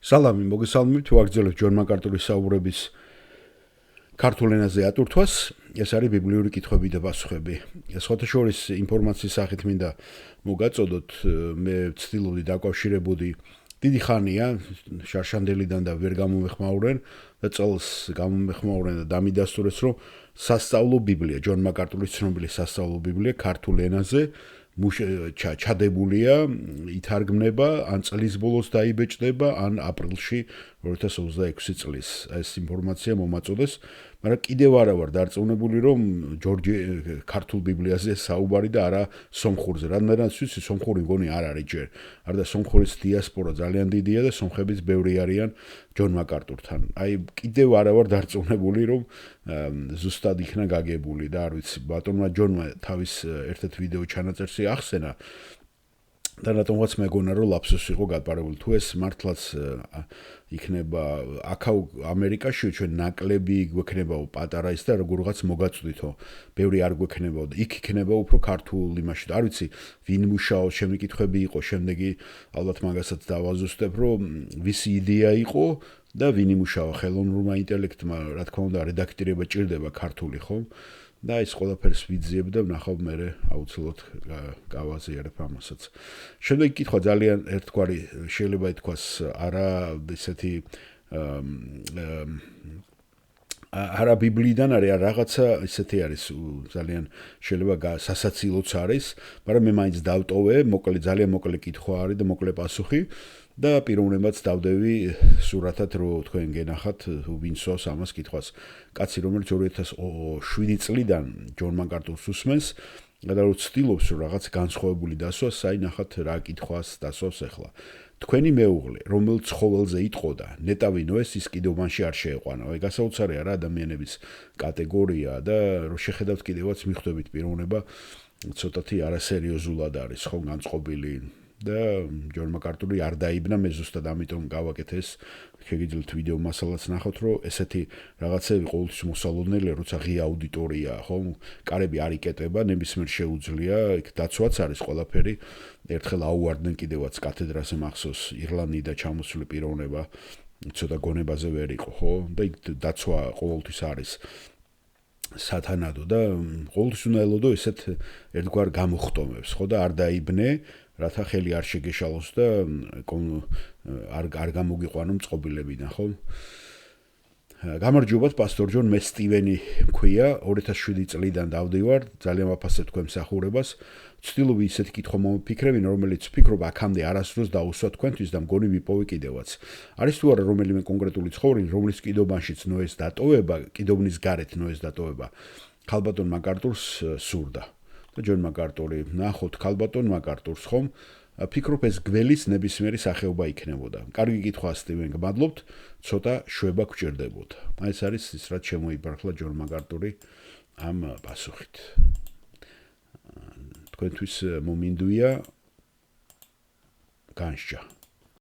სალამი, მოგესალმებით, ვაგრძელებთ ჯონ მაკარტურის საუბრების ქართულ ენაზე ატვირთვას. ეს არის ბიბლიური კითხვები და პასუხები. სხვათა შორის ინფორმაციის სახით მინდა მოგაწოდოთ, მე ვცდილობდი დაკავშირებოდი დიდი ხანია, შარშანდელიდან და ვერ გამომეხმაურენ და წელს გამომეხმაურენ და დამიდასტურეს, რომ სასწავლო ბიბლია, ჯონ მაკარტურის ცნობილი სასწავლო ბიბლია ქართულ ენაზე ჩადებულია, ითარგმნება, ან წლის ბოლოს დაიბეჭდება, ან აპრილში 2026 წლის. ეს ინფორმაცია მომაწოდეს, მაგრამ კიდევ არა ვარ დარწმუნებული, რომ ჯორჯი ქართულ ბიბლიაზე საუბარი და არა სომხურზე. რადგან ვიცი, სომხური მგონი არ არის ჯერ. არდა სომხურის დიასპორა ძალიან დიდია და სომხებიც ბევრი არიან ჯონ მაკარტურთან. აი, კიდევ არა ვარ დარწმუნებული, რომ ზუსტად იქნა გაგებული და არ ვიცი, ბატონმა ჯონმა თავის ერთ-ერთ ვიდეო ჩანაწერში ახსენა და რატომღაც მეგონა რომ ლაფსუსი იყო გატარებული. თუ ეს მართლაც იქნება აქაუ ამერიკაში ჩვენ ნაკლები გვექნებაო პატარა ის და როგორღაც მოგაწვდითო. ბევრი არ გვექნებაო და იქ იქნება უფრო ქართულ იმაში. არ ვიცი, ვინ მუშაობს, შემი კითხვები იყო, შემდეგი ალბათ მაგასაც დავაზუსტებ, რომ ვისი იდეა იყო და ვინ იმუშავა ხელოვნურმა ინტელექტმა, რა თქმა უნდა, რედაქტირება ჭირდება ქართული, ხო? და ის ყველაფერს ვიძიებ და ვნახავ მერე აუცილებლად გავაზიარებ ამასაც. შემდეგი კითხვა ძალიან ერთგვარი შეიძლება ითქვას არა ისეთი არა ბიბლიიდან არის, რაღაცა ისეთი არის ძალიან შეიძლება სასაცილოც არის, მაგრამ მე მაინც დავტოვე, ძალიან მოკლე კითხვა არის და მოკლე პასუხი. და პიროვნებაც დავდევი სურათად, რომ თქვენ გენახათ ვინსოს ამას კითხვას. კაცი, რომელიც 2007 წლიდან ჯონ მაკარტურს უსმენს და რომ ცდილობს რომ რაღაც განსხვავებული დასვას, აი ნახათ რა კითხვას დასვავს ახლა. თქვენი მეუღლე, რომელ ცხოველზე იტყოდა, ნეტავი ნოეს ის კიდობანში არ შეეყვანა. აი გასაოცარია რა ადამიანების კატეგორია და რომ შეხედავთ კიდევაც მიხვდებით პიროვნება ცოტათი არასერიოზულად არის ხო განწყობილი. და ჯონ მაკარტური არ დაიბნა, მე ზუსტად ამიტომ გავაკეთე ეს. შეგიძლიათ ვიდეო მასალაც ნახოთ, რომ ესეთი რაღაცები ყოველთვის მოსალოდნელია, როცა ღია აუდიტორიაა, ხო? კარები არ იკეტება, ნებისმიერ შეუძლია, იქ დაცვაც არის ყველაფერი. ერთხელ აუვარდნენ კიდევაც კათედრაზე მახსოვს ირლანდიიდან ჩამოსული პიროვნება, ცოტა გონებაზე ვერ იყო, ხო? და იქ დაცვა ყოველთვის არის. სათანადო და ყოველთვის უნდა ელოდო ესეთ ერთგვარ გამოხტომებს, ხო და არ დაიბნე, რათა ხელი არ შეგეშალოს და არ გამოგიყვანო მწყობილებიდან, ხო? გამარჯობათ, პასტორ ჯონ, მე სტივენი მქვია, 2007 წლიდან დავდივარ, ძალიან ვაფასებ თქვენ მსახურებას. ვცდილობ ისეთი კითხვა მომიფიქრებინ, რომელიც ვფიქრობ აქამდე არასდროს დაუსვა თქვენთვის და მგონი ვიპოვე კიდევაც. არის თუ არა რომელიმე კონკრეტული ცხოვრება, რომლის კიდობანშიც ნოეს დატოვება, კიდობნის გარეთ ნოეს დატოვება, ქალბატონ მაკარტურს სურდა. და ჯონ მაკარტური, ნახოთ ქალბატონ მაკარტურს, ხომ? ფიქრობ ეს გველის ნებისმიერი სახეობა იქნებოდა. კარგი კითხვა, სტივენ, გმადლობთ, ცოტა შვება გვჭირდებოდა. აი ეს არის ის, რაც შემოიბარხლა ჯონ მაკარტური ამ პასუხით. თქვენთვის მომინდვია განსჯა.